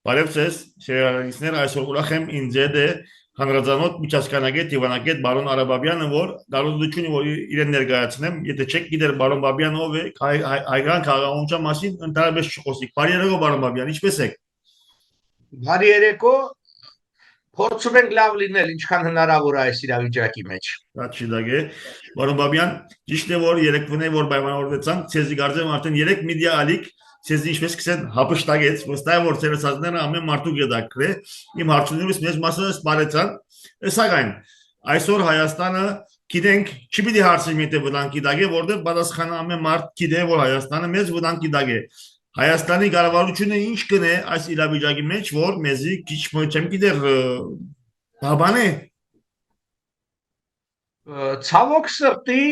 Բարև ձեզ, շերարիստներ, այսօր ուրախ եմ ինձ հետ է հանրազանոթ միջազգանագետ Եվանագետ բարոն Արաբաբյանը, որ դարոդությունը որ իրեն ներկայացնեմ, եթե չեք գիտեր բարոն Բաբյան ով է, հայկական քաղաքացիության մասին ընդհանրապես չխոսիկ։ Բարի երեկո բարոն Բաբյան, ինչպե՞ս եք։ Բարի երեկո, փորձում ենք լավ լինել, ինչքան հնարավոր է այս իրավիճակի մեջ։ Շատ շնորհակ է։ Բարոն Բաբյան, ճիշտ է որ երեկվան է որ պայմանավորվեցանք, ցեզի կարծեմ արդեն 3 մեդիա ալիք Ցեզի ինչպես կսեն հապշտագեց, վստահ որ ցերեսածները ամեն մարդու գետակրե, իմ հարցումներից մեծ մասը սպարեցան, սակայն այսօր Հայաստանը գիտենք, չպիտի հարցի միտը վտանգի դակ է, որտեղ պատասխանը ամեն մարդ գիտե, որ Հայաստանը մեծ վտանգի դակ է։ Հայաստանի կառավարությունը ինչ կնե այս իրավիճակի մեջ, որ մեզի քիչ չեմ գիտեր բաբան է։ Ցավոք սրտի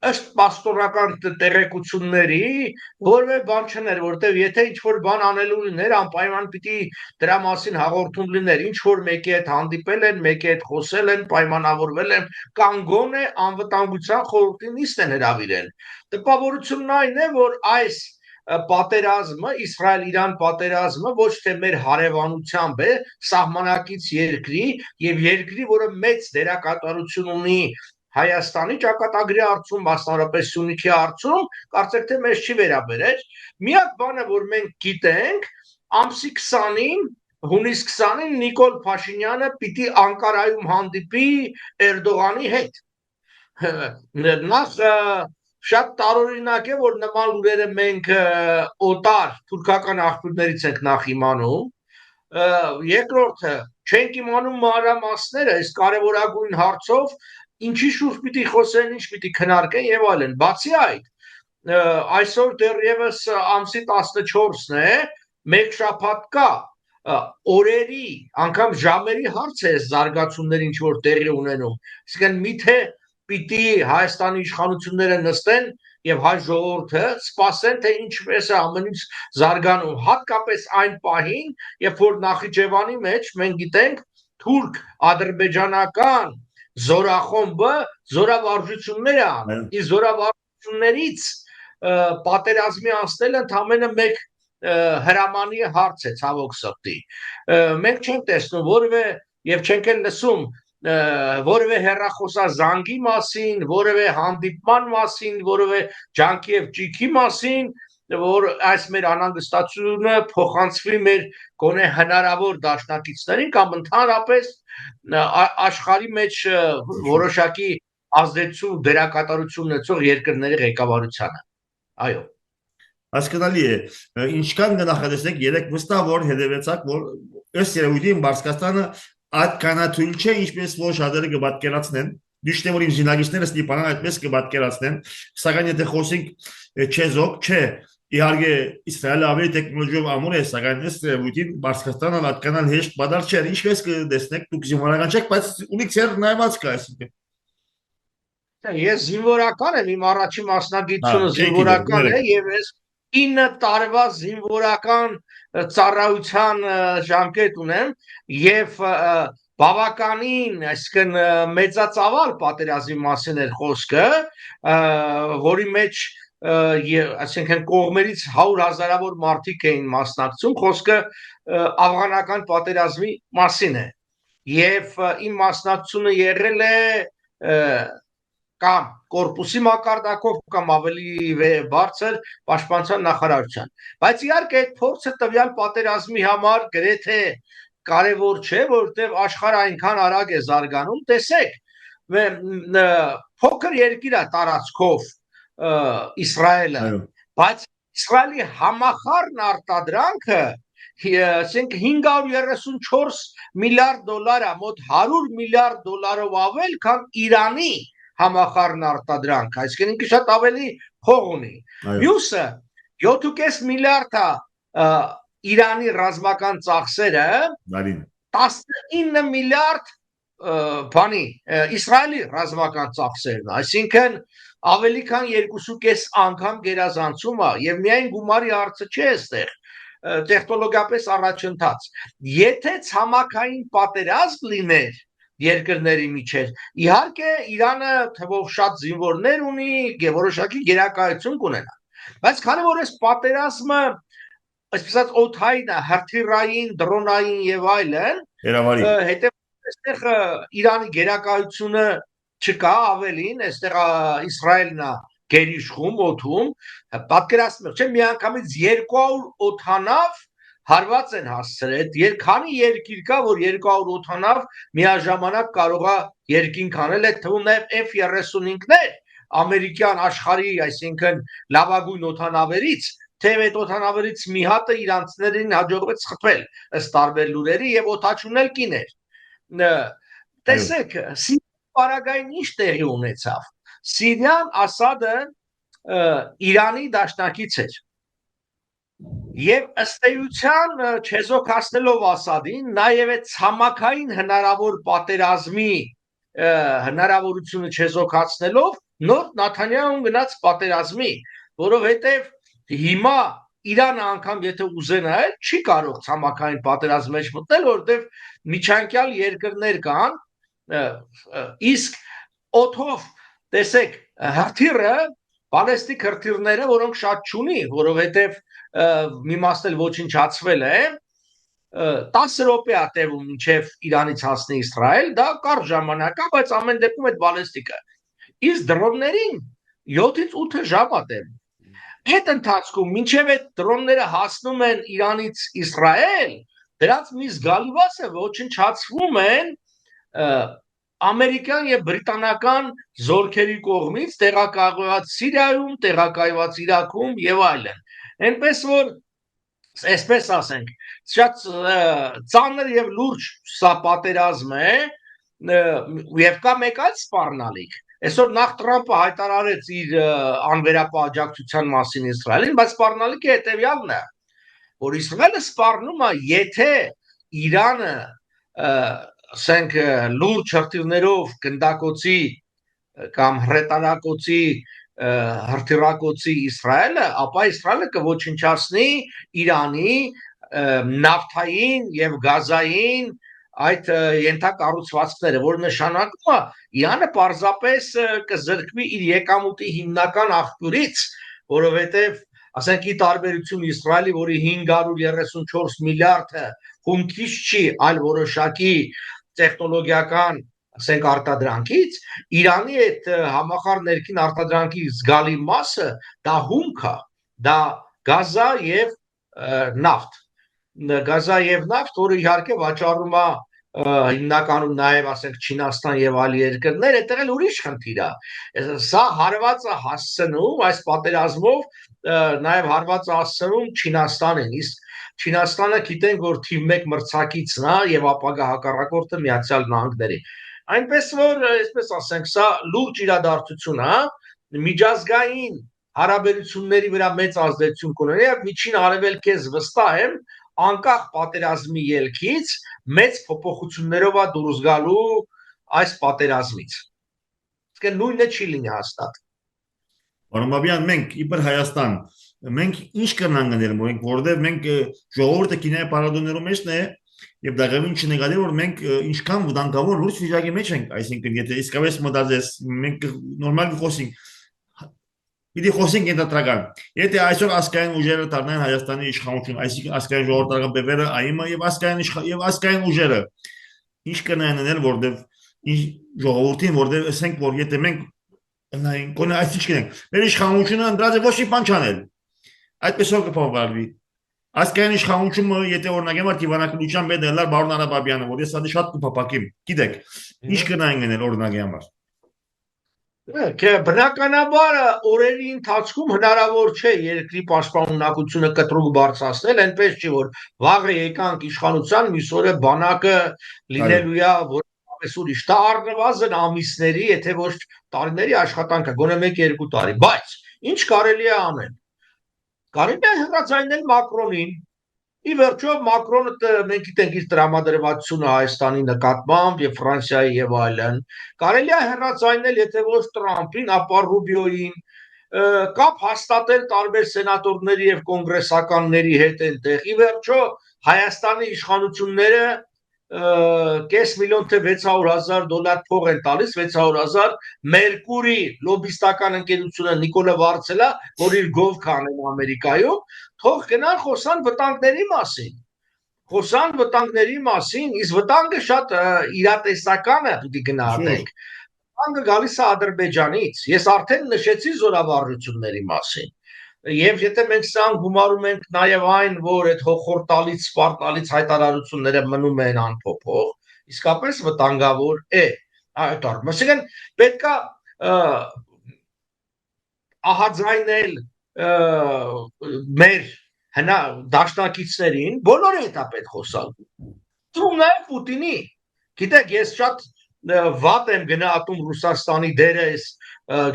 ըստ պաստորական տեղեկությունների որևէ բան չներ, որտեղ եթե ինչ-որ բան անելու լիներ, անպայման պիտի դրա մասին հաղորդում լիներ, ինչ-որ մեկի հետ հանդիպել են, մեկի հետ խոսել են, պայմանավորվել են, կամ գոնե անվտանգության խորհրդի նիստ են հրավիրել։ Տպավորությունն այն է, որ այս պատերազմը, Իսրայել-Իրան պատերազմը ոչ թե մեր հարևանությամբ է, սահմանակից երկրի եւ երկրի, որը մեծ դերակատարություն ունի Հայաստանի ճակատագրի հարցում, մասնավորապես Սյունիքի հարցում, կարծեք թե մեզ չի վերաբերել։ Միակ բանը, որ մենք գիտենք, ամսի 20-ին, հունիս 20-ին Նիկոլ Փաշինյանը պիտի Անկարայում հանդիպի Էրդողանի հետ։ Նախ շատ տարօրինակ է, որ նման լուրերը մենք օտար թուրքական աղբյուրներից ենք նախ իմանում։ Երկրորդը, չենք իմանում մանրամասները այս կարևորագույն հարցով ինչի շուրջ պիտի խոսեն, ինչ պիտի քննարկեն եւ այլն։ Բացի այդ, այսօր դեռևս ամսի 14-ն է, մեկ շաբաթ կա օրերի, անգամ ժամերի հարց է զարգացումներ ինչ որ տեղի ունենում։ Իսկն միթե պիտի Հայաստանի իշխանությունները նստեն եւ հայ ժողովուրդը սպասեն, թե ինչպես է ամեն ինչ զարգանում, հատկապես այն պահին, երբ որ Նախիջևանի մեջ մենք գիտենք թուրք-ադրբեջանական զորախումբը զորավարժություններ է անում։ Իսկ զորավարժություններից պատերազմի անցնելը ընդամենը մեկ հրամանի հարց է, ցավոք սրտի։ Մենք չենք տեսնում որևէ եւ չենք էլ լսում որևէ հերախոսազանգի մասին, որևէ հանդիպման մասին, որևէ ջանքի եւ ճիքի մասին, որ այս մեր անհանգստությունը փոխանցվի մեր գոնե հնարավոր դաշնակիցներին կամ ընդհանրապես աշխարհի մեջ որոշակի ազդեցություն դերակատարություն ունեցող երկրների ղեկավարությանը։ Այո։ Հասկանալի է, ինչքան կնախադեսեք երեք վստահ որ հետևեցաք, որ ըստ երևույթին Բարսկաստանը այդքանաթույլ չէ, ինչպես որ շատերը կպատկերացնեն, դիշտ է որ իմ զինագիստները ստիպանան այդպես կպատկերացնեն, սակայն եթե խոսենք չեզոք, չէ, իհարկե Իսրայելը ավելի տեխնոլոգիով ամուր է, սակայն ըստ երևույթին Բարսկաստանը այդքանալ հեշտ բադար չէ, ինչպես կտեսնեք, դուք զինվորական չեք, բայց ունիք ձեր նայված կա այսինքն։ Ես զինվորական եմ, իմ առաջին մասնագիտությունը զինվորական է եւ ես 9 տարվա զինվորական ծառայության ժամկետ ունեմ եւ բավականին, այսինքն մեծածավալ պատերազմի մասին էր խոսքը, որի մեջ այսինքն կողմերից 100,000-ավոր մարդիկ էին մասնակցում, խոսքը աֆղանական պատերազմի մասին է եւ իմ մասնակցությունը եղել է կամ կորպուսի մակարդակով կամ ավելի բարձր պաշտպանության նախարարության, բայց իհարկե այդ փորձը տվյալ պատերազմի համար գրեթե կարևոր չէ, որովհետև աշխարհը այնքան արագ է զարգանում, տեսեք, փոքր երկիր է տարածքով Իսրայելը, բայց Իսրայելի համախառն արտադրանքը ասենք 534 միլիարդ դոլար է, մոտ 100 միլիարդ դոլարով ավել, քան Իրանի համախառն արտադրանք, այսինքն ինքը շատ ավելի փող ունի։ Մյուսը 7.5 միլիարդ է Իրանի ռազմական ծախսերը, 19 միլիարդ բանի Իսրայելի ռազմական ծախսերն, այսինքն ավելի քան 2.5 անգամ գերազանցում է եւ միայն գումարի հարցը չէ այստեղ, տեխնոլոգիապես առաջընթաց։ Եթե ցամաքային պատերազմ լիներ երկրների միջև, իհարկե Իրանը թվով շատ զինվորներ ունի, որոշակի գերակայություն կունենա, բայց քանի որ այս պատերազմը այսպես օթային, հրթիռային, դրոնային եւ այլն, Հերավարի։ հետեւաբար այստեղ Իրանի գերակայությունը չկա, ավելին, այստեղ Իսրայելն է գերիշխում օթում, պատկերացնում եք, չէ՞, միանգամից 200 օթանավ հարված են հասցրել, քանի երկիր կա, որ 200 օթանավ միաժամանակ կարող է երկինք անել, այդ թվում նաև F-35-ներ, ամերիկյան աշխարհի, այսինքն լավագույն օթանավերից, թեև այդ օթանավերից մի հատը իրանցիներին հաջողվեց խփել ըստ տարբեր լուրերի եւ օթաչունել կիներ։ Տեսեք, Սիրիայի պարագային ինչ տեղի ունեցավ։ Սիրիան Ասադը Իրանի դաշնակից էր։ Եվ ըստ էության չեզոքացնելով Ասադին, նաև այդ ցամաքային հնարավոր պատերազմի հնարավորությունը չեզոքացնելով, նոր Նաթանյահուն գնաց պատերազմի, որովհետև հիմա Իրանը անգամ եթե ուզենա էլ չի կարող ցամաքային պատերազմի մեջ մտնել, որովհետև միջանկյալ երկրներ կան, իսկ օթով, տեսեք, հրթիռը, բալեստիկ հրթիռները, որոնք շատ չունի, որովհետև մի մասն էլ ոչնչացվել է, 10 րոպե է տևում մինչև Իրանից հասնի Իսրայել, դա կարճ ժամանակ է, բայց ամեն դեպքում այդ բալեստիկը։ Իսկ դրոններին 7-ից 8 ժամ է տևում։ Այդ ընթացքում մինչև այդ դրոնները հասնում են Իրանից Իսրայել, դրանց մի զգալի մասը ոչնչացվում են ամերիկյան եւ բրիտանական զորքերի կողմից տեղակայված Սիրիայում, տեղակայված Իրաքում եւ այլն։ Այնպես որ, այսպես ասենք, շատ ծանր եւ լուրջ սա պատերազմ է եւ կա մեկ այլ սպառնալիք։ Այսօր նախ Տրամպը հայտարարեց իր անվերապահ աջակցության մասին Իսրայելին, բայց սպառնալիքը հետեւյալն է, որ Իսրայելը սպառնում է, եթե Իրանը ասենք լուրջ հրթիռներով գնդակոծի կամ հրետանակոծի հրթիռակոծի Իսրայելը, ապա Իսրայելը կոչնչացնի Իրանի նավթային եւ գազային այդ ենթակառուցվածքները, որ նշանակում է Իրանը պարզապես կզրկվի իր եկամուտի հիմնական աղբյուրից, որովհետեւ ասենք ի տարբերություն Իսրայելի, որի 534 միլիարդը հումքիչ չի, այլ որոշակի տեխնոլոգիական, ասենք արտադրանքից, Իրանի այդ համախառն ներքին արտադրանքի զգալի մասը դա հումք է, դա գազա եւ նավթ, որը իհարկե վաճառում է հիմնականում նաև ասենք Չինաստան եւ այլ երկրներ, այդտեղ էլ ուրիշ խնդիր է։ Սա հարվածը հասցնում այս պատերազմով նաև հարվածը հասցնում Չինաստանին, իսկ Չինաստանը գիտենք, որ թիվ 1 մրցակիցն է եւ ապագա հակառակորդը Միացյալ Նահանգների։ Այնպես որ, այսպես ասենք, սա լուրջ իրադարձություն է, միջազգային հարաբերությունների վրա մեծ ազդեցություն կունենա եւ միջին արևելքից վստահ եմ անկախ պատերազմի ելքից մեծ փոփոխություններով է դուրս գալու այս պատերազմից։ Իսկ նույնը չի լինի հաստատ։ Պարոն Բաբյան, մենք իբր Հայաստան, մենք ինչ կնանք գնել, որովհետև մենք ժողովուրդը կինոյի պարադոներում մեջն է եւ դակավին չնկատի, որ մենք ինչքան վտանգավոր լուրջ վիճակի մեջ ենք, այսինքն եթե իսկապես մտածես, մենք նորմալ խոսենք, պիտի խոսենք ենթադրական։ Եթե այսօր ասկային ուժերը դառնան Հայաստանի իշխանություն, այսինքն ասկային ժողովրդական բևերը, ԱԻՄ-ը եւ ասկային ուժերը, ինչ կնային անել, որովհետեւ ժողովրդին, որովհետեւ ասենք, որ եթե մենք նայենք, կոնե այսինչ կնենք, մեր իշխանությունը ընդրած է ոչ մի բան չանել։ Այդպես որ կփոխվի։ Ասկային իշխանությունը, եթե օրինակ եմ դիվանագիտության պետ դելար բարոն Արաբաբյանը, որ ես դա շատ կփապակեմ, գիտեք, ինչ կնային անել օրինակի համար։ Բնականաբար օրերի ընթացքում հնարավոր չէ երկրի պաշտպանունակությունը կտրուկ բարձրացնել, այնպես չի որ վաղը եկանք իշխանության, մյուս օրը բանակը լինելու է որպես ուրիշ, դա առնվազն ամիսների, եթե ոչ տարիների աշխատանք է, գոնե 1-2 տարի, բայց ինչ կարելի է անել։ Կարելի է հեռացնել Մակրոնին։ Ի վերջո Մակրոնը մենք գիտենք իր տրամադրվածությունը Հայաստանի նկատմամբ եւ Ֆրանսիայի եւ այլն, կարելի է հեռացնել եթե ոչ Տրամփին, ապա Ռուբիոյին, կապ հաստատել տարբեր սենատորների եւ կոնգրեսականների հետ այնտեղ։ Ի վերջո Հայաստանի իշխանությունները կես միլիոն թե 600,000 դոլար փող են տալիս, 600,000 Մերկուրի լոբիստական ընկերությունը Նիկոլը Վարդցելա, որ իր գովք անեն Ամերիկայում, թող գնան խոսան վտանգների մասին։ Խոսան վտանգների մասին, իսկ վտանգը շատ իրատեսական է, դուք գնահատենք։ Վտանգը գալիս է Ադրբեջանից։ Ես արդեն նշեցի զորավարժությունների մասին։ Եվ եթե մենք սան գումարում ենք նաև այն, որ այդ հոխորտալից, սպարտալից հայտարարությունները մնում են անփոփոխ, իսկապես վտանգավոր է այդ առումով։ Այսինքն պետքա ահաձայնել մեր հնա դաշնակիցներին, բոլորը հետ է պետք խոսալ։ Դու նաև Պուտինի։ Գիտեք, ես շատ վատ եմ գնահատում Ռուսաստանի դերը այս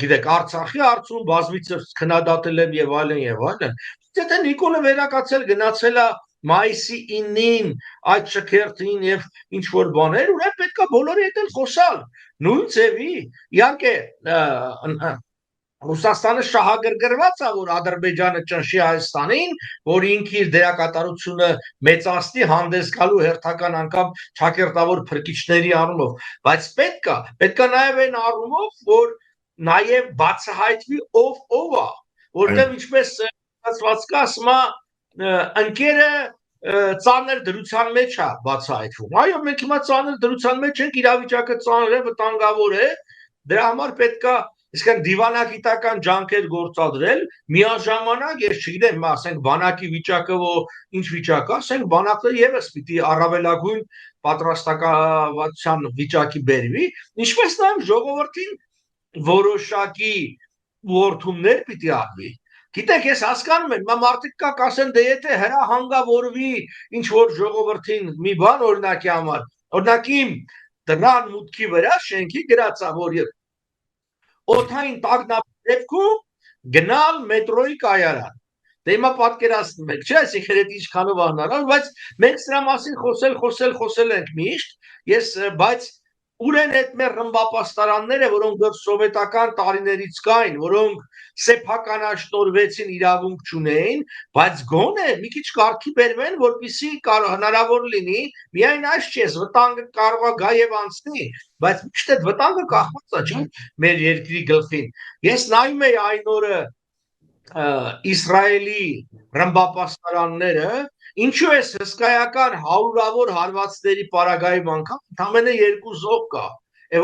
գիտեք Արցախի հարցում բազմիցս քննադատել եմ եւ այլն եւ այլն։ Եթե Նիկոլը վերակացել գնացել է մայիսի 9-ին այդ շքերթին եւ ինչ որ բաներ, ուրեմն պետքա բոլորի հետ էլ խոսալ։ Նույն ձևի, իհարկե Ռուսաստանը շահագրգռված է, որ Ադրբեջանը ճնշի Հայաստանին, որ ինքը իր դերակատարությունը մեծացնի հանդես գալու հերթական անգամ ճակերտավոր փրկիչների առումով, բայց պետքա նաև այն առումով, որ նաև բացահայտվի ով է, որտեղ ինչպես ասված կա, ասում է ընկերը ծանր դրության մեջ է բացահայտվում։ Այո, մենք հիմա ծանր դրության մեջ ենք, իրավիճակը ծանր է, վտանգավոր է, դրա համար պետքա Իսկան դիվանագիտական ջանքեր գործադրել, միաժամանակ ես չգիտեմ, ասենք բանակի վիճակը ինչ վիճակ է, ասենք բանակը եւս պիտի առավելագույն պատրաստակամության վիճակի բերվի, ինչպես նաեւ ժողովրդին որոշակի ուղղորդումներ պիտի արվի։ Գիտեք, ես հասկանում եմ, մարդիկ կասեն, դե եթե հրահանգավորվի ինչ որ ժողովրդին մի բան օրինակի համար, օրինակի դրան մուտքի վրա շենքի գրած է, որ օթային տագնապետքում գնալ մետրոյի կայարան։ Դե հիմա պատկերացնում եք, չէ՞, այսինքն այդ ինչքանով հնարավոր, բայց մենք սրա մասին խոսել ենք միշտ, բայց ուր են այդ մեր ռմբապաստարանները, որոնք դեռ սովետական տարիներից կային, որոնք սեփականաշնորհվեցին, իրավունք չունեին, բայց գոնե մի քիչ կարգի բերվեն, որպեսզի հնարավոր լինի, միայն այս չէ, վտանգը կարող է գա եւ անցնի, բայց միշտ այդ վտանգը կախված է, չէ՞, մեր երկրի գլխին։ Ես նայում եի այն օրը Իսրայելի ռմբապաստարանները, ինչու է հսկայական հարյուրավոր հարվածների պարագայում անգամ ընդամենը 2 զոհ կա,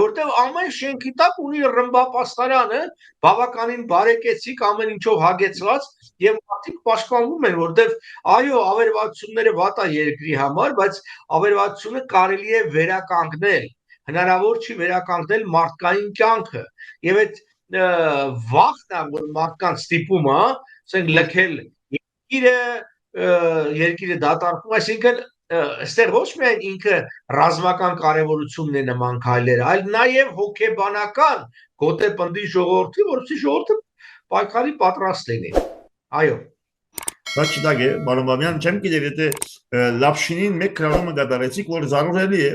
որտեղ ամեն շենքի տակ ունի ռմբապաստարանը բավականին բարեկեցիկ, ամեն ինչով հագեցված եւ մարդիկ պաշտպանվում են, որտեղ այո, ավերվածությունները վատ է երկրի համար, բայց ավերվածությունը կարելի է վերականգնել, հնարավոր չի վերականգնել մարդկային կյանքը եւ այդ վախն է, որ մարդկանց ստիպում է, ասենք լքել երկիրը դատարկում, այսինքն այստեղ ոչ միայն ինքը ռազմական կարևորությունն է նման քայլերը, այլ նաև հոգեբանական գոտեպնդի ժողովրդի, որովհետեւ ժողովուրդը պայքարի պատրաստ լինի։ Այո։ Բայց չդագե, բարոն Բաբյան, չեմ գիտեր, եթե Լապշինին մեկ քրարումը գդարեցիք, որ զարուրելի է,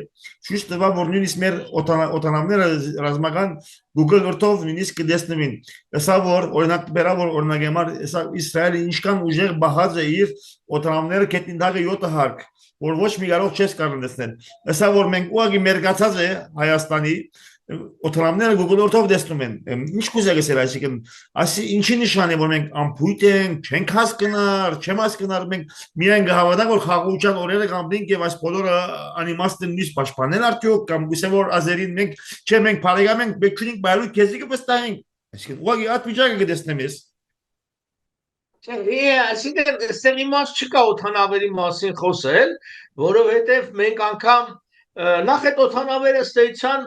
շուշտ տվա, որ նույնիսկ մեր օտանավները ռազմական Google Earth-ով նույնիսկ կդեսնվին։ Հեսա որ օրինակ բերա որ օրինակ համար հեսա Իսրայելը ինչքան ուժեղ բահած է իր օտանավները կետնինդագը 7 հարկ, որ ոչ մի կարող չես կարող տեսնել։ Հեսա որ մենք ուղղակի մերկացած է Հայաստանի օտանավները Google Earth-ով տեսնում են։ Ինչ կուզեք ասել, այսինքն, ասի ինչի նշան է, որ մենք ամփույթ ենք, չենք հասկնար, չեմ հասկնար, մենք միայն գահավատանք, որ խաղաղության օրերը կամբնենք եւ այս բոլորը անիմաստ նույնիսկ պաշտպանել արդյոք կամ գուցե որ ազերին մենք չէ մենք բարեկամ ենք, մենք չունենք բայրույթ քեզիկը վստահենք։ Այսինքն, ուղղակի այդ վիճակը կտեսնեմ ես։ Այսինքն, այստեղ իմաստ չկա օդանավերի մասին խոսել, որովհետեւ մենք անգամ նախ այդ օդանավերը ստեյցան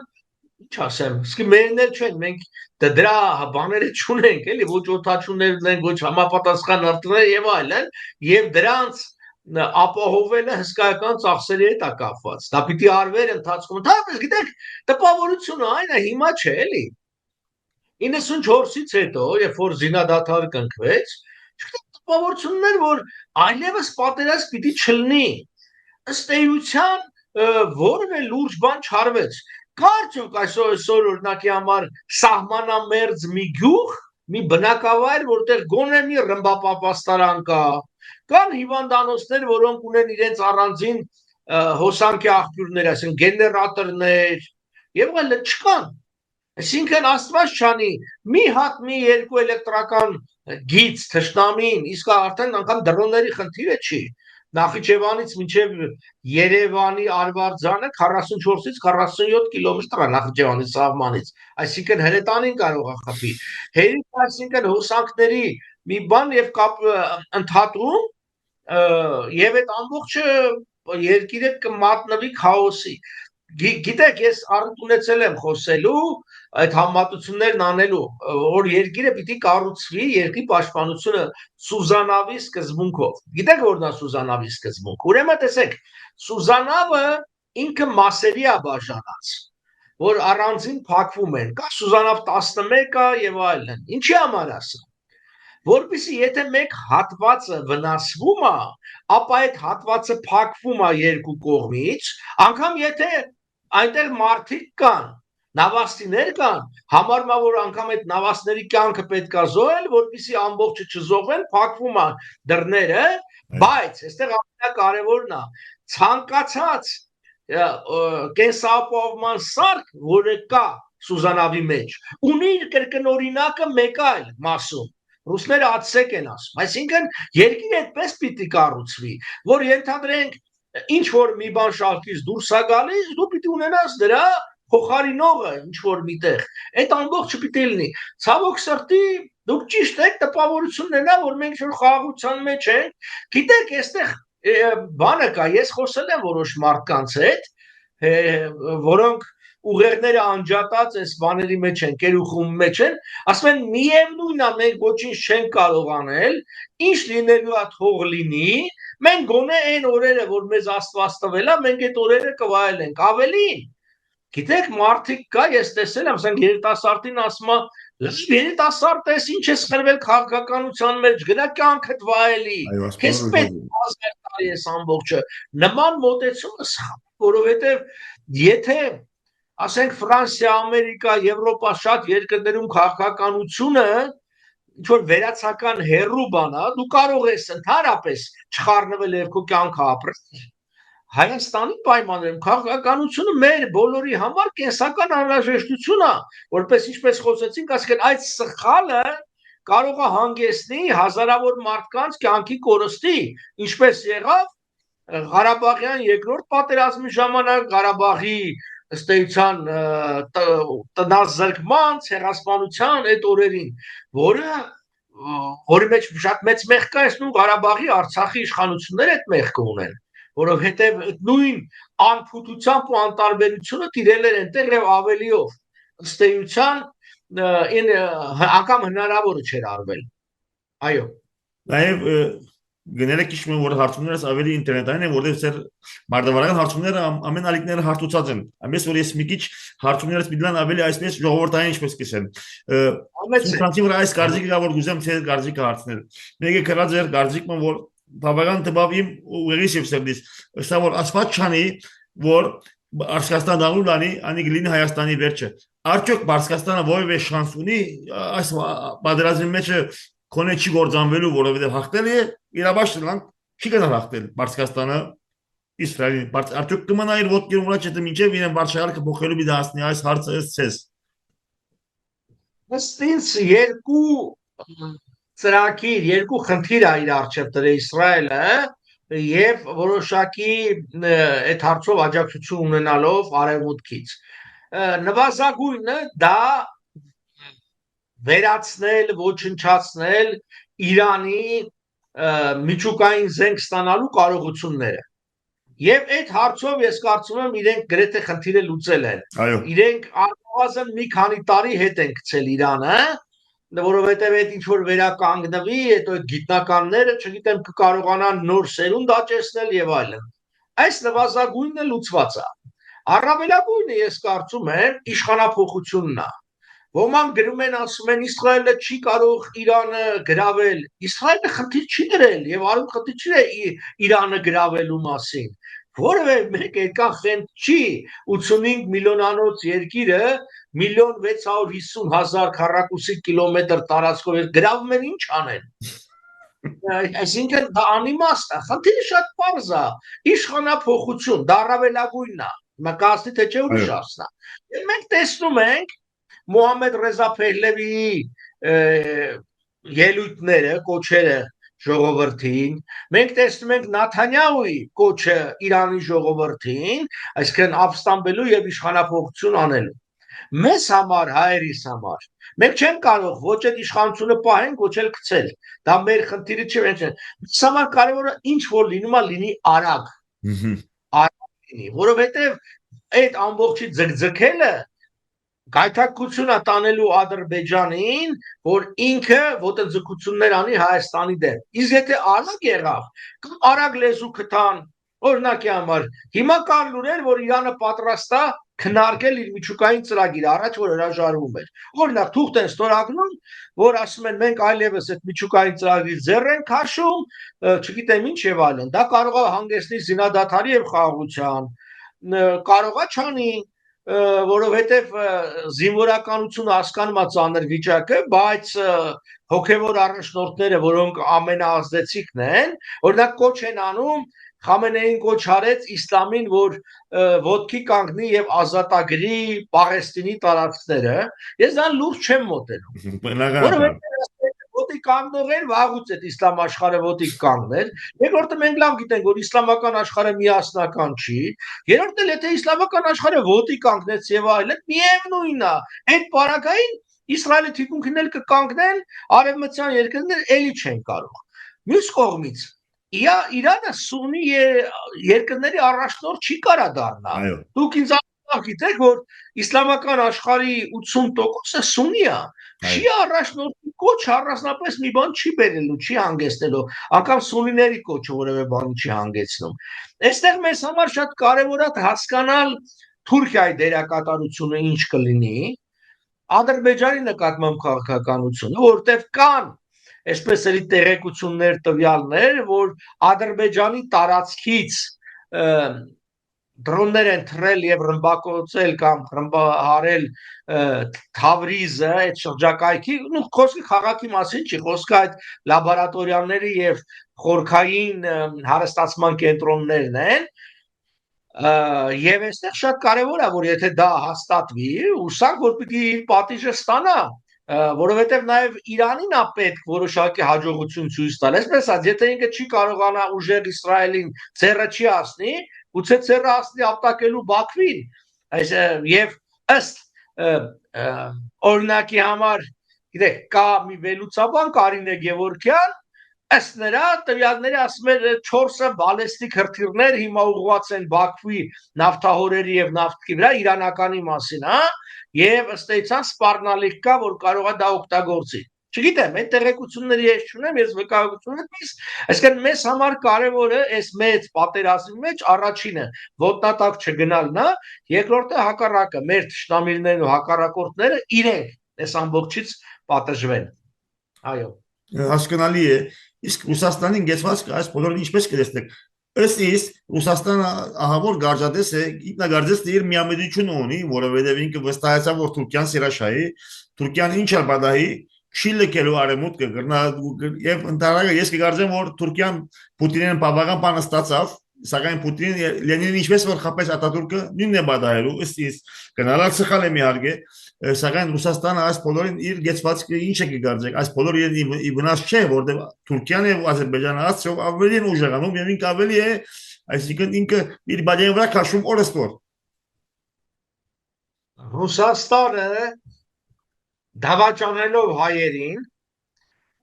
ինչ ասեմ, իսկի մերն էլ չեն, մենք դրա բաները չունենք, էլի ոչ օդաչուներ ունենք, ոչ համապատասխան արտներ եւ այլն, եւ դրանց ապահովելը հսկայական ծախսերի հետ է կապված։ Դա պիտի արվեր ընթացքում։ Դապես գիտեք, տպավորությունը այն է, հիմա չէ, էլի։ 94-ից հետո, երբ որ զինադադար կնքվեց, տպավորությունն էր, որ այլևս պատերազմ պիտի չլինի։ Ըստ էության որևէ լուրջ բան չարվեց։ Կարծում այսօր օրինակի համար սահմանամերձ մի գյուղ, մի բնակավայր, որտեղ գոնե մի ռմբապաստարան կա, կան հիվանդանոցներ, որոնք ունեն իրենց առանձին հոսանքի աղբյուրներ, այսինքն գեներատորներ եւ այլն չկան։ Այսինքն Աստված չանի մի հատ մի երկու էլեկտրական գիծ թշնամին, իսկ արդեն անգամ դրոնների խնդիրը չի։ Նախիջևանից մինչև Երևանի Արվարձանը 44-ից 47 կիլոմետր է Նախիջևանի սահմանից, այսինքն հրետանին կարող է խփի։ Հերիք այսինքն հոսանքների մի բան եւ կապ ընդհատում եւ այդ ամբողջը երկիրը կմատնվի քաոսի։ Գիտեք, ես առիթ ունեցել եմ խոսելու այդ համատություններն անելու, որ երկիրը պիտի կառուցվի երկրի պաշտպանությունը Սուզանավի սկզբունքով։ Գիտեք որն է Սուզանավի սկզբունք։ Ուրեմն տեսեք, Սուզանավը ինքը մասերի է բաժանած, որ առանձին փակվում են։ Կա Սուզանավ 11 եւ այլն։ Ինչի համար է սա։ Որպեսզի եթե մեկ հատվածը վնասվում է, ապա այդ հատվածը փակվում է երկու կողմից, անգամ եթե այնտեղ մարդիկ կան, նավաստիներ կան, համարում է որ անգամ այդ նավաստների կյանքը պետք է զոհել, որպեսզի ամբողջը չզոհվեն, փակվում է դռները, բայց այստեղ ամենակարևորն է ցանկացած կենսապահովման սարք, որը կա Սուզանավի մեջ, ունի իր կրկնօրինակը մեկ այլ մասում։ Ռուսները ացեք են ասում, այսինքն երկիրը այդպես պիտի կառուցվի, որ ենթադրենք ինչ որ մի բան շարքից դուրս է գալիս, դու պիտի ունենաս դրա փոխարինողը ինչ որ միտեղ, այդ ամբողջը պիտի լինի։ Ցավոք սրտի դուք ճիշտ եք, տպավորությունն է, որ մենք շուտ խաղաղության մեջ ենք։ Գիտեք, այստեղ բանը կա, ես խոսել եմ որոշ մարդկանց հետ, որոնք ուղերները անջատած այս բաների մեջ են, կերուխում մեջ են, ասում են միևնույն է, մենք ոչինչ չենք կարող անել, ինչ լինելու է թող լինի, մենք գոնե այն օրերը, որ մեզ Աստված տվել է, մենք այդ օրերը կվայելենք, ավելին։ Գիտեք, մարդիկ կա, ես տեսել եմ, ասենք երիտասարդին ասում է, երիտասարդ ես, ինչ ես խրվել քաղաքականության մեջ, գնա կյանքդ վայելի, քեզ պետք է տարի ես ամբողջը։ Նման մոտեցումը սխալ, որովհետև եթե ասենք Ֆրանսիա, Ամերիկա, Եվրոպա շատ երկրներում քաղաքականությունը ինչ որ վերացական հերրու բան է, դու կարող ես ընդհանրապես չխառնվել եւ քո կյանքը ապրել։ Հայաստանի պայմաններում քաղաքականությունը մեր բոլորի համար կենսական անհրաժեշտություն է, որպես ինչպես խոսեցինք, ասենք այդ սխալը կարող է հանգեցնի հազարավոր մարդկանց կյանքի կորստի, ինչպես եղավ Ղարաբաղյան երկրորդ պատերազմի ժամանակ, Ղարաբաղի ըստ էության տնազրկման, ցեղասպանության այդ օրերին, որի մեջ շատ մեծ մեղք կա, այսինքն Ղարաբաղի, Արցախի իշխանությունները այդ մեղքը ունեն, որովհետև նույն անփութությամբ ու անտարբերությունը տիրել էր այնտեղ եւ ավելիով, ըստ էության անգամ հնարավորը չէր արվել։ Այո։ Նաև գներեք իշխում որ հարցումներս ավելի ինտերնետային են, որտեղ ծեր մարդավարական հարցումները ամեն ալիքները հարթուցած են։ Ամենից որ ես մի քիչ հարցումներս միդլան ավելի այսպես ժողովրդային ինչպես կսեն։ Ֆրանսիա վրա այս կարծիքը կա որ գուզեմ ցեր կարծիքը հարցնել։ Մեկը կրած էր կարծիքը որ բավական տբավիմ ուղերից եւ սերդից։ Ըստ որ ասված չանի որ Արցախստան դաղուլանի անի գլինի Հայաստանի վերջը։ Արդյոք Բարսկաստանը որևէ շանս ունի այս պատերազմի մեջ Քոնե չի գործանվելու, որովհետև հաղթել է իրավաշտան, չի գնալ հաղթել Բարսկաստանը Իսրայելին։ Արդյոք կմնա իր ոտքերում վրա չէ մինչև իրեն վարչահարքը փոխելու մի դասնի այս հարցը ցես։ Ըստ ինձ երկու ծրագիր, երկու խնդիր է իր առջև դրել Իսրայելը եւ որոշակի այդ հարցով աջակցություն ունենալով արևմուտքից։ Նվազագույնը դա վերացնել, ոչնչացնել Իրանի միջուկային զենք ստանալու կարողությունները։ Եվ այդ հարցով ես կարծում եմ իրենք գրեթե խնդիրը լուծել են։ Իրենք առնվազն մի քանի տարի հետ են գցել Իրանը, որովհետև այդ ինչ որ վերականգնվի, այդ գիտնականները, չգիտեմ, կկարողանան նոր սերունդ աճեցնել եւ այլն։ Այս նվազագույնը լուծված է։ Առավելագույնը ես կարծում եմ իշխանափոխությունն է։ Ոմանք գրում են ասում են Իսրայելը չի կարող Իրանը գրավել։ Իսրայելը խնդիր չի դրել եւ արում խնդիր չի Իրանը գրավելու մասին։ Որևէ մեկ այդքան խենթ չի 85 միլիոնանոց երկիրը 1.650.000 քառակուսի կիլոմետր տարածքով գրավում են ինչ անեն։ Այսինքն դա անիմաստ է, խնդիրը շատ պարզ է, իշխանափոխություն, դա առավելագույնն է, մկասի թե չէ ուրիշ Այո։ ասնա։ Մենք տեսնում ենք Մոհամեդ Ռեզա Փեհլևիի ելույթները, կոչերը ժողովրդին, մենք տեսնում ենք Նաթանյահուի կոչը Իրանի ժողովրդին, այսինքն ապստամբելու եւ իշխանափոխություն անելու։ Մեզ համար, հայերիս համար, մենք չենք կարող ոչ այդ իշխանությունը պահենք, ոչ էլ գցել։ Դա մեր խնդիրը չէ, մեզ համար կարևորը ինչ որ լինում է լինի արագ, լինի, որովհետեւ այդ ամբողջի ձգձգելը գայթակղություն է տանելու Ադրբեջանին, որ ինքը ոտնձգություններ անի Հայաստանի դեմ։ Իսկ եթե արագ եղավ, կամ արագ լեզու գտան, օրինակի համար, հիմա կան լուրեր, որ Իրանը պատրաստ է քննարկել իր միջուկային ծրագիրը, առաջ որ հրաժարվում էր։ Օրինակ, թուղթ են ստորագրում, որ ասում են մենք այլևս այդ միջուկային ծրագիր ձեռ ենք քաշում, չգիտեմ ինչ եւ այլն։ Դա կարող է հանգեցնի զինադադարի եւ խաղաղության, կարող է չանի, որովհետև զինվորականությունը հասկանում է ծանր վիճակը, բայց հոգևոր առաջնորդները, որոնք ամենաազդեցիկն են, օրինակ կոչ են անում, Խամենեին կոչ արեց իսլամին, որ ոտքի կանգնի եւ ազատագրի Պաղեստինի տարածքները, ես դա լուրջ չեմ մոտենում։ Որովհետև ոտքի կանգնողեն վաղուց այդ իսլամ աշխարհը ոտքի կանգներ, երկրորդը մենք լավ գիտենք, որ իսլամական աշխարհը միասնական չի, երրորդը եթե իսլամական աշխարհը ոտքի կանգնեց եւ այլն, միևնույնն է, այդ պարագային Իսրայելի թիկունքն էլ կկանգնեն, արևմտյան երկրներ էլի չեն կարող։ Մյուս կողմից Իրանը սուննի երկրների առաջնորդ չի կարա դառնա։ Դուք ինձ գիտեք, որ իսլամական աշխարհի 80%-ը սուննի է։ Չի առաջնորդի կոչ առանձնապես մի բան չի բերելու, չի հանգեցնելու, անգամ սունիների կոչը որևէ բան չի հանգեցնում։ Այստեղ մեզ համար շատ կարևոր է հասկանալ Թուրքիայի դերակատարությունը ինչ կլինի, Ադրբեջանի նկատմամբ քաղաքականությունը, որտեղ կան այսպես էլի տեղեկություններ տվյալներ, որ Ադրբեջանի տարածքից դրոններ են թռել եւ ռմբակոծել կամ ռմբահարել Թավրիզը, այդ շրջակայքի, խոսքը քաղաքի մասին չի, խոսքը այդ լաբորատորիաների եւ խորքային հարստացման կենտրոններն են, եւ այստեղ շատ կարեւոր է, որ եթե դա հաստատվի, ուսանք որ պիտի պատիժը ստանա, որովհետև նաև Իրանին է պետք որոշակի հաջողություն ցույց տալ։ Այսպես ասած, եթե ինքը չի կարողանա ուժեղ Իսրայելին ցերը չի ասնի, գուցե ցերը ասնի ապտակելու Բաքվին, եւ ըստ օրինակի համար, գիտեք, կա մի վերլուծաբան Կարինե Գևորգյան, ըստ նրա տվյալների ասում էր 4-ը բալեստիկ հրթիռներ հիմա ուղղված են Բաքվի նավթահորերի եւ նավթի վրա իրանականի մասին, հա, եւ ըստ էության սպառնալիք կա, որ կարող է դա օգտագործի։ Չգիտեմ, այդ տեղեկությունների ես չունեմ, ես վկայություն եմ, այսինքն մեզ համար կարևորը այս մեծ պատերազմի մեջ առաջինը ոտնատակ չգնալն է, երկրորդը հակառակը, մեր թշնամիներն ու հակառակորդները իրենք այս ամբողջից պատժվեն։ Այո։ Հասկանալի է, իսկ Ռուսաստանին գեցվածքը այս բոլորին ինչպես կտեսնեք։ Ըստ իս Ռուսաստանը ահավոր գարժադես է, ինքնագարձես իր միամեծությունը ունի, որովհետև ինքը վստահեցավ, որ Թուրքիան սիրաշահի, Թուրքիան ինչ է բադահի, չի լքելու արևմուտքը գրնա եւ ընդհանրապես ես կգարձեմ, որ Թուրքիան Պուտինին բավական բան ստացավ, սակայն Պուտինին Լենինին ինչպես որ խփեց Ատատուրկը նույնն է բադահելու, ըստ իս գնալալ սխալ է միարգե, սակայն Ռուսաստանը այս բոլորին իր գեցվածքը ինչ է կգարձեք, այս բոլորը ի վնաս չէ, որտեղ Թուրքիան եւ Ադրբեջանը ասում ավելի են ուժեղանում եւ ինքը ավելի է, այսինքն ինքը իր բաժանի վրա քաշում օրստոր։ Ռուսաստանը դավաճանելով հայերին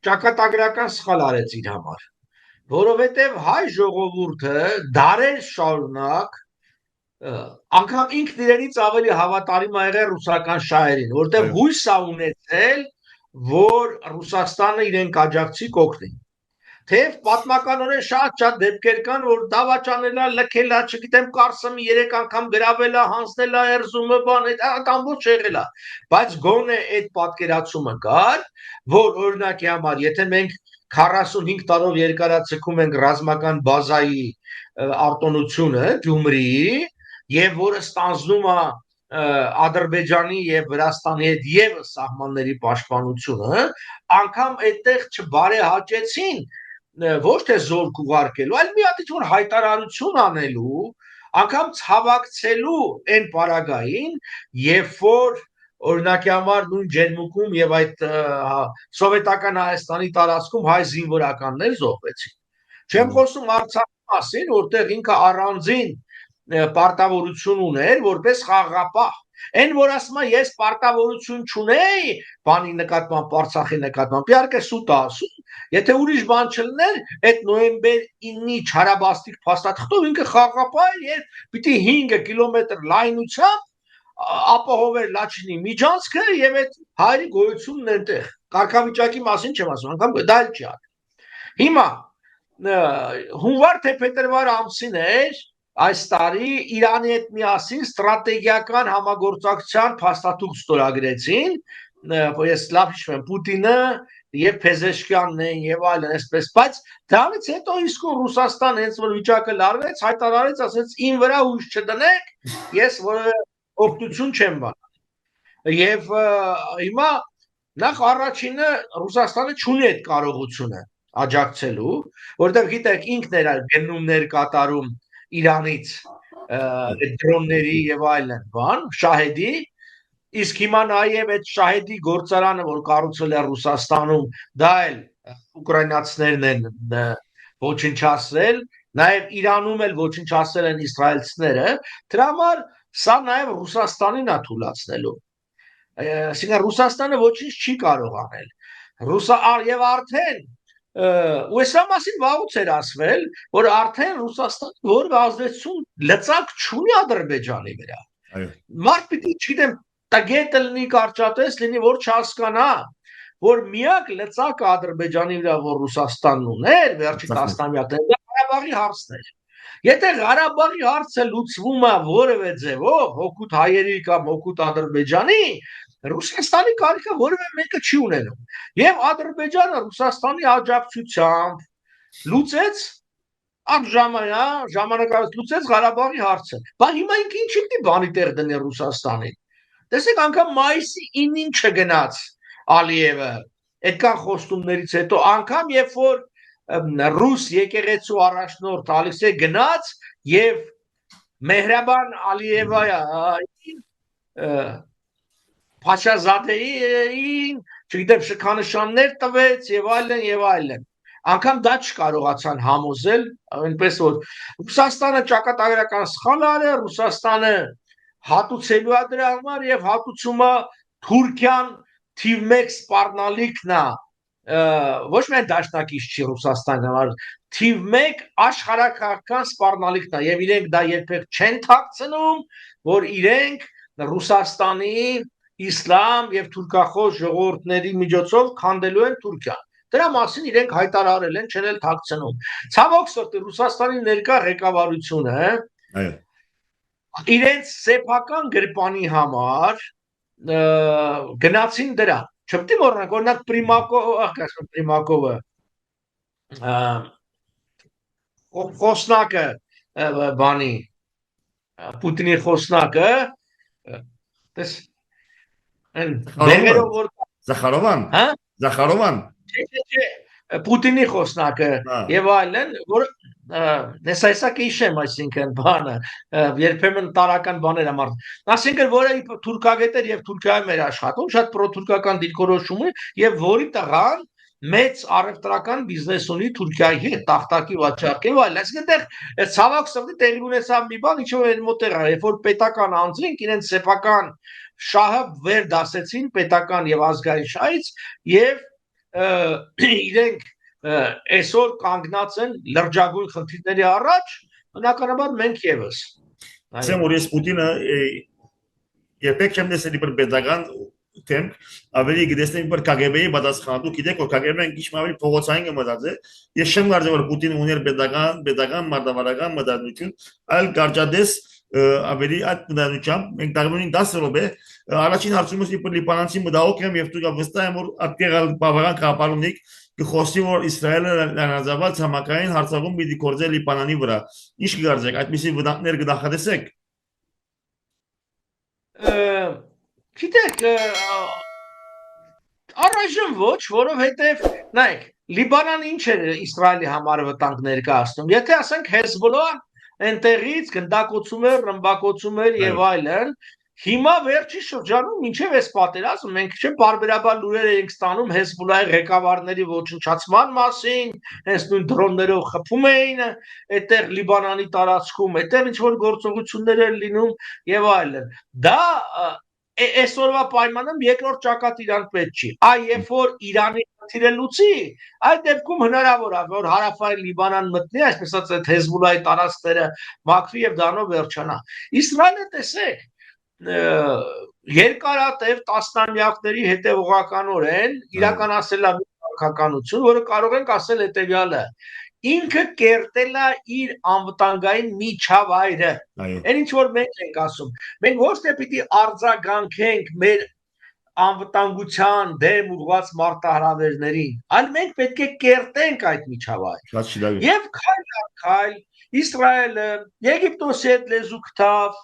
ճակատագրական սխալ արեց իր համար, որովհետև հայ ժողովուրդը դարեր շարունակ անգամ ինքն իրենից ավելի հավատարիմ ա եղել ռուսական շահերին, որտեղ հույս ա ունեցել, որ Ռուսաստանը իրեն կաջակցի կօգնի։ Թեև պատմականորեն շատ դեպքեր կան, որ դավաճանելա, լքելա, չգիտեմ, Կարսմի 3 անգամ գրավելա, հանձնելա Էրզրումը, բան, այդ ամբողջ եղելա, բայց գոնե այդ պատկերացումը կար, որ օրինակի համար, եթե մենք 45 տարով երկարացքում ենք ռազմական բազայի արտոնությունը Գյումրիի, եւ որը ստանձնում է Ադրբեջանի եւ Վրաստանի հետ եւս սահմանների պաշտպանությունը, անգամ այդտեղ չբարեհաճեցին ոչ թե զորք ուղարկելու, այլ մի հատ ինչ-որ հայտարարություն անելու, անգամ ցավակցելու այն պարագային, երբ որ օրինակի համար նույն Ջերմուկում եւ այդ սովետական Հայաստանի տարածքում հայ զինվորականներ զոհվեցին։ Չեմ խոսում Արցախի մասին, որտեղ ինքը առանձին պարտավորություն ուներ որպես խաղաղապահ։ Այն որ ասում է ես պարտավորություն չունեի բանի նկատմամբ Արցախի նկատմամբ, իհարկե սուտ ասում, եթե ուրիշ բան չլներ, այդ նոյեմբեր 9-ի չարաբաստիկ փաստաթղթով ինքը խաղաղապահ էր եւ պիտի 5 կիլոմետր լայնությամբ ապահոver Լաչինի միջանցքը եւ այդ հայերի գոյությունն այնտեղ։ Կարգավիճակի մասին չեմ ասում, անգամ դա էլ չի արել։ Հիմա հունվար թե փետրվար ամսին էր այս տարի Իրանի հետ միասին ստրատեգիական համագործակցության փաստաթուղթ ստորագրեցին, ես լավ հիշում եմ, Պուտինը եւ Փեզեշքյանն են եւ այլն այսպես, բայց դրանից հետո իսկ Ռուսաստանը հենց որ վիճակը լարվեց, հայտարարեց, ասեց ին վրա հույս չդնեք, ես որևէ օգնություն չեմ բանել։ Եվ հիմա նախ առաջինը Ռուսաստանը չունի այդ կարողությունը աջակցելու, որտեղ գիտեք ինքն էր գնումներ կատարում Իրանից դրոնների եւ այլն բան, շահեդի, իսկ հիմա նաեւ այդ շահեդի գործարանը, որ կառուցել է Ռուսաստանում, դա էլ ուկրաինացիներն են ոչնչացրել, նաեւ Իրանում էլ ոչնչացրել են իսրայելցիները, դրա համար սա նաեւ Ռուսաստանին է թույլատնելու։ Այսինքն Ռուսաստանը ոչինչ չի կարող անել։ Եվ արդեն ու այս մասին վաղուց էր ասվել, որ արդեն Ռուսաստանը որևէ ազդեցություն լծակ չունի Ադրբեջանի վրա։ Մարդ պիտի, չգիտեմ, տագետը լինի կարճատես լինի, որ չհասկանա, որ միակ լծակը Ադրբեջանի վրա, որ Ռուսաստանն ուներ վերջի տասնամյակներում, դա Ղարաբաղի հարցն էր։ Եթե Ղարաբաղի հարցը լուծվում է որևէ ձևով, հօգուտ հայերի կամ հօգուտ Ադրբեջանի, Ռուսաստանի կարիքը որևէ մեկը չի ունենում։ Եվ Ադրբեջանը Ռուսաստանի աջակցությամբ լուծեց ժամանակավոր լուծեց Ղարաբաղի հարցը։ Բայց հիմա ինքը ինչ պիտի բանի տեղ դնի Ռուսաստանին։ Տեսեք, անգամ մայիսի 9-ին չգնաց Ալիևը այդքան խոստումներից հետո, անգամ երբ որ ռուս եկեղեցու առաջնորդ Ալեքսեյ գնաց եւ Մեհրաբան Ալիևային Փաշազադեին, չգիտեմ, շքանշաններ տվեց եւ այլն եւ այլն։ Անկամ դա չկարողացան համոզել, այնպես որ Ռուսաստանը ճակատագրական սխալ արել, Ռուսաստանը հատուցելու է դրա համար եւ հատուցումը Թուրքիան թիվ 1 սպառնալիքն է, ոչ միայն դաշնակից չի Ռուսաստանի համար, թիվ 1 աշխարհակահաղական սպառնալիքն է եւ իրենք դա երբեք չեն թաքցնում, որ իրենք Ռուսաստանի իսլամ եւ թուրքախոս ժողովուրդների միջոցով քանդելու են Թուրքիան։ Դրա մասին իրենք հայտարարել են, չեն էլ թաքցնում։ Ցավոք սրտի Ռուսաստանի ներկա ղեկավարությունը իրենց սեփական գրպանի համար գնացին դրան։ Չպետք է մոռանանք, օրինակ Պրիմակովը խոսնակը բանի Պուտինի խոսնակը տես Զախարովան, հա? Զախարովան Պուտինի խոսնակը եւ այլն, որ նեսայսակ իշեմ, այսինքն բանը, երբեմն տարական բաներ համար։ Այսինքն որը թուրքագետեր եւ Թուրքիայում էր աշխատում, շատ պրոթուրքական դիրքորոշում է եւ որի տղան մեծ առևտրական բիզնես ունի Թուրքիայի հետ, տախտակի վաճառքի եւ այլն։ Այսինքն այդտեղ ցավոք սրտի տեղի ունեցավ մի բան, ինչ որ այն մոտեղ է, երբ որ պետական անձինք իրենց սեփական շահը վեր դասեցին պետական եւ ազգային շահից եւ իրենք այսօր կանգնած են լրջագույն խնդիրների առաջ, բնականաբար մենք եւս։ Ասեմ որ ես Պուտինը երբեք չեմ տեսել իբր պետական թեմ, ավելի գտեսնեմ իբր KGB-ի պատասխանատու, գիտեք որ KGB-ն քիչ ավելի փողոցային կմտածե, ես չեմ կարծում որ Պուտինը ուներ պետական մարտավարական մտածություն, այլ կարճադես ավելի այդ մտածությամբ մենք տարբերին 10 րոպե առաջին հարցումս իբր լիբանանցի մտահոգ եմ եւ դուք վստահ եմ որ ատկերալ բավական կապարունիկ կխոսի որ Իսրայելը լանազավալ ցամաքային հարցակում պիտի կործե Լիբանանի վրա ինչ կգարձեք այդպիսի վտանգներ կնախադեսեք Գիտեք, առայժմ ոչ, որովհետև նայեք, Լիբանանը ինչ է Իսրայելի համար վտանգ ներկայացնում։ Եթե ասենք Հեզբոլլահ այնտեղից գնդակոծում էր, ռմբակոծում էր եւ այլն, հիմա վերջի շրջանում ինչեւ էս պատերազմը մենք չէ բարբերաբար լուրեր ենք ստանում Հեզբոլլահի ղեկավարների ոչնչացման մասին, հենց նույն դրոններով խփում էին այդտեղ Լիբանանի տարածքում, այդտեղ ինչ որ գործողություններ են լինում եւ այլն։ Դա այսօրվա պայմանում երկրորդ ճակատ իրան պետք չի։ Այ երբ որ Իրանի խնդիրը լուծի, այդ դեպքում հնարավոր է որ հարավային Լիբանան մտնի, այսպես ասած Հեզբոլլահի տարածքները մաքրի եւ դառնով վերջանա։ Իսրայելը տեսեք երկարատև տասնամյակների հետևողականորեն իրականացել է քաղաքականություն, որը կարող ենք ասել հետեւյալը. ինքը կերտել է իր անվտանգային միջավայրը։ Այն ինչ որ մենք ենք ասում, մենք ոչ թե պիտի արձագանքենք մեր անվտանգության դեմ ուղղված մարտահրավերներին, այլ մենք պետք է կերտենք այդ միջավայրը։ Եվ քայլ առ քայլ Իսրայելը Եգիպտոսի հետ լեզու գտավ,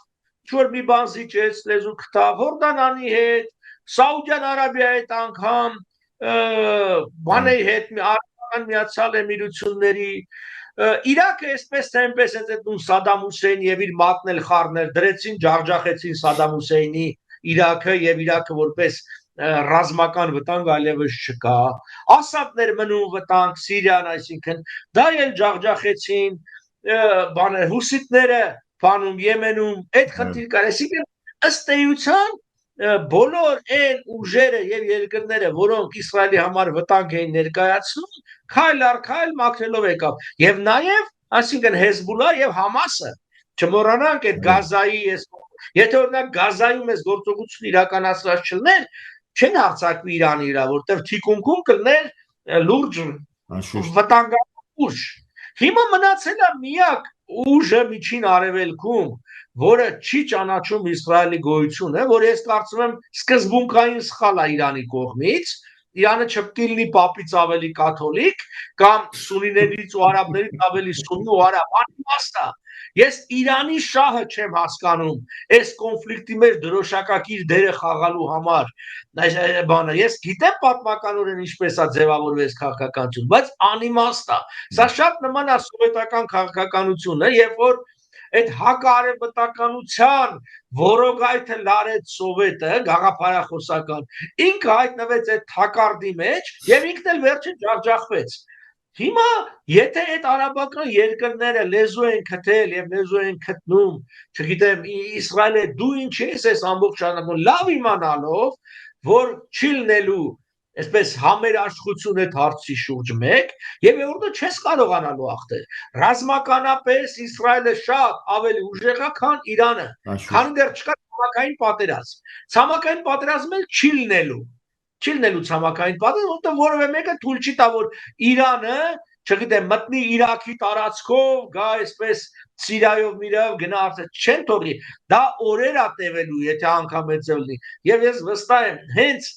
ինչ-որ մի բան զիջեց, լեզու գտավ, Հորդանանի հետ, Սաուդյան Արաբիայի հետ անգամ, բաների հետ Միացյալ Էմիրությունների, Իրաքը այսպես թե այնպես այդ Սադամ Հուսեյնի եւ իր մատնել խառնել դրեցին, ջախջախեցին Սադամ Հուսեյնի Իրաքը եւ Իրաքը որպես ռազմական վտանգ այլևս չկա։ Ասադներ մնում վտանգ Սիրիան, այսինքն դա էլ ջախջախեցին, բաներ հուսիտները բանում Եմենում, այդ խնդիր կար, այսինքն ըստ էության բոլոր այն ուժերը եւ երկրները, որոնք Իսրայելի համար վտանգ էին ներկայացնում, քայլ առ քայլ մաքրելով եկավ։ Եվ նաեւ, այսինքն Հեզբոլլահ եւ Համասը, չմոռանանք այդ Գազայի, եթե օրինակ Գազայում էս գործողություն իրականացված չլներ, չեն հարձակվի Իրանի վրա, որտեղ թիկունքում կլներ լուրջ վտանգավոր ուժ։ Հիմա մնացել է միակ ուժը միջին արևելքում, որը չի ճանաչում Իսրայելի գոյությունը, որ ես կարծում եմ սկզբունքային սխալ է Իրանի կողմից, Իրանը չպետք է լինի պապից ավելի կաթոլիկ կամ սունիներից ու արաբներից ավելի սունի ու արաբ, անիմաստ է։ Ես Իրանի շահը չեմ հասկանում այս կոնֆլիկտի մեջ դրոշակակիր դերը խաղալու համար, բանը, ես գիտեմ պատմականորեն ինչպես է ձևավորվեց քաղաքականություն, բայց անիմաստ է։ Սա շատ նման է սովետական քաղաքականությունը, երբ որ այդ հակարևմտականության որոգայթը լարեց սովետը գաղափարախոսական, ինքը հայտնվեց այդ թակարդի մեջ եւ ինքն էլ վերջին ջախջախվեց։ Հիմա եթե այդ արաբական երկրները լեզու են գտել եւ լեզու են գտնում, չգիտեմ, Իսրայելը դու ինչ ես այս ամբողջ շրջանում լավ իմանալով, որ չի լինելու այսպես համերաշխություն այդ հարցի շուրջ մեկ եւ որտեղ չես կարողանալու ախտել ռազմականապես Իսրայելը շատ ավելի ուժեղ է, քան Իրանը, քան դեռ չկա ցամաքային պատերազմ։ Ցամաքային պատերազմը չի լինելու ցամաքային պատերազմ, որտեղ որևէ մեկը թույլ չի տա, որ Իրանը, չգիտեմ, մտնի Իրաքի տարածքով, գա այսպես Սիրիայով միրով գնա արդեն չեն թողի։ Դա օրեր է տևելու, եթե անգամ այդ լինի։ Եվ ես վստահ եմ, հենց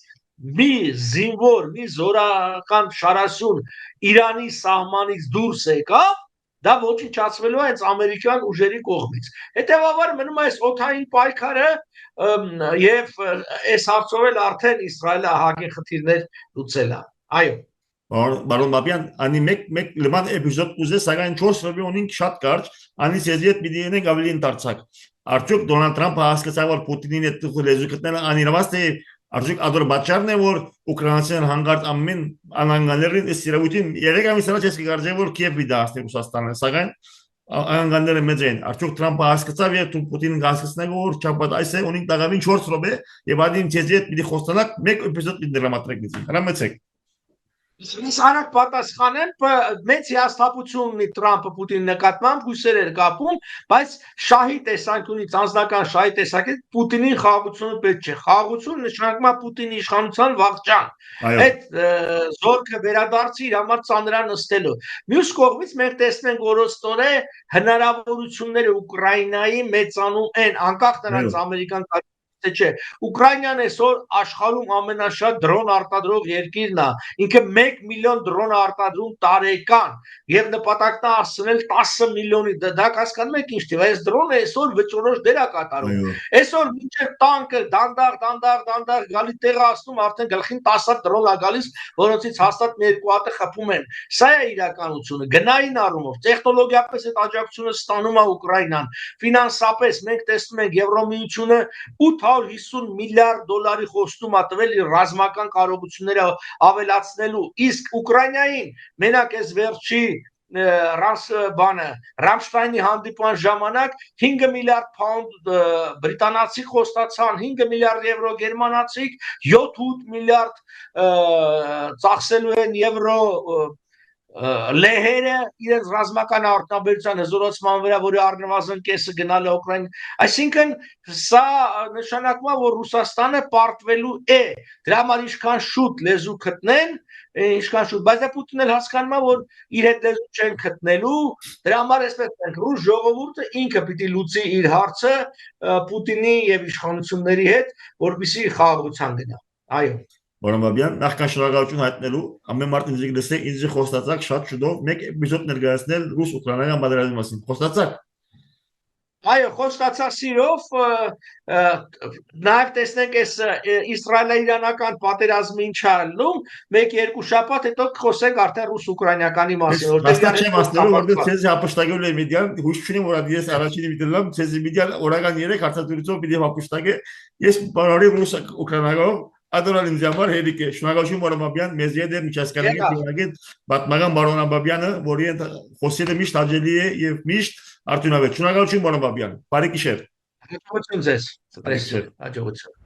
մի զինվոր, մի զորական շարասյուն Իրանի սահմանից դուրս եկավ, դա ոչնչացվելու է հենց ամերիկյան ուժերի կողմից։ Հետևաբար մնում է այս օդային պայքարը եւ այս հարցով էլ արդեն Իսրայելը ահագին խնդիրներ լուծել է։ Այո։ Բարոն Բաբյան, անի մեկ լման էպիզոդ կուզես, սակայն 4 րոպե ունենք շատ կարճ, անի սեզի հետ պիտի ենենք ավելի ընդարձակ։ Արդյոք Դոնալդ Թրամփը հասկացավ, որ Պուտինին հետ լեզու գտնելը անիրավաստ է, արդյոք ադրբաջանն է, որ ուկրաինացիան հանգարտ ամեն անհանգաներին սիրավույթին 3 ամիս առաջ ես կգարձե, որ Կիև դարձնի Ռուսաստանը, սակայն անհանգաները մեծ են։ Արդյոք Թրամփը հասկացավ եւ Պուտինին հասկացնել, որ չափած այս է ունենք տաղավին 4 րոպե եւ ադին սեզի հետ պիտի խոստանանք մեկ էպիզոդ պիտի դրամատրենք դիցի։ Հրամեցեք։ Ես արագ պատասխանեմ, մեծ հիասթափություն ունի Թրամփը Պուտինի նկատմամբ, հույսեր էր կապում, բայց շահի տեսանկյունից, անձնական շահի տեսանկյունից Պուտինին խաղաղությունը պետք չէ։ Խաղաղություն նշանակում է Պուտինի իշխանության վաղճան։ Այդ զորքը վերադարձի իր համար ծանրան նստելու։ Մյուս կողմից մենք տեսնենք օրոստորե հնարավորությունները Ուկրաինայի մեծանում են, անկախ նրանց ամերիկան թե չէ։ Ուկրաինան այսօր աշխարհում ամենաշատ դրոն արտադրող երկիրն է։ Ինքը 1 միլիոն դրոն արտադրում տարեկան եւ նպատակն է հասցնել 10 միլիոնի։ Դա հասկանում եք ինչ թիվ։ Այս դրոնը այսօր վճռորոշ դեր է կատարում։ Այսօր մինչև տանկը դանդաղ գալի տեղը ասում արդեն գլխին 10 դրոն է գալիս, որոնցից հաստատ մի երկու հատը խփում են։ Սա է իրականությունը։ Գնային առումով, տեխնոլոգիապես այդ աջակցությունը ստանում է Ուկրաինան։ Ֆինանսապես մենք տեսնում ենք Եվրոմիությունը 850 միլիարդ դոլարի խոստում է տվել իր ռազմական կարողությունները ավելացնելու, իսկ Ուկրաինային մենակ այս վերջի Ռամշտայնի հանդիպման ժամանակ 5 միլիարդ պաունդ բրիտանացի խոստացան, 5 միլիարդ եվրո գերմանացիք, 7-8 միլիարդ ծախսելու են եվրո լեհերը իրենց ռազմական արտադրության հզորացման վրա, որի առնվազն կեսը գնալ է Ուկրաին։ Այսինքն սա նշանակում է, որ Ռուսաստանը պարտվելու է։ Դրա համար ինչքան շուտ լեզու գտնեն, ինչքան շուտ, բայց դա Պուտինն էլ հասկանում է, որ իր հետ լեզու չեն գտնելու, դրա համար այսպես ենք, ռուս ժողովուրդը ինքը պիտի լուծի իր հարցը Պուտինի եւ իշխանությունների հետ, որպեսզի խաղաղության գնա։ Այո։ Պարոն Բաբյան, նախքան շնորհակալություն հայտնելու, ամեն մարդ ինձ գտեսեք, ինձ խոստացաք շատ շուտով մեկ էպիզոդ ներկայացնել ռուս-ուկրաինական պատերազմի մասին։ Խոստացաք։ Այո, խոստացա սիրով, նաև տեսնենք այս իսրայելо-իրանական պատերազմը ինչ է ալնում, 1-2 շաբաթ հետո կխոսենք արդեն ռուս-ուկրաինականի մասին, որտեղ չեմ ասնելու, որտեղ ցեզի հապշտակել է մեդիան, հույս չունեմ, որ ես առաջինը միտելամ, ցեզի մեդիան օրական 3 հարցադրությամբ պիտի հապշտակե, ես բարորի ռուս-ուկրաինական Ադորալ ինձ համար հերիք է։ Շնորհակալություն Բարոն Բաբյան, մեզ յետեր միջազգային դիվանագետ պատմական Բարոն Բաբյանը, որի խոսելը միշտ հաճելի է եւ միշտ արդյունավետ։ Շնորհակալություն Բարոն Բաբյան։ Բարի գիշեր։ Հաջողություն ձեզ։ Հաջողություն։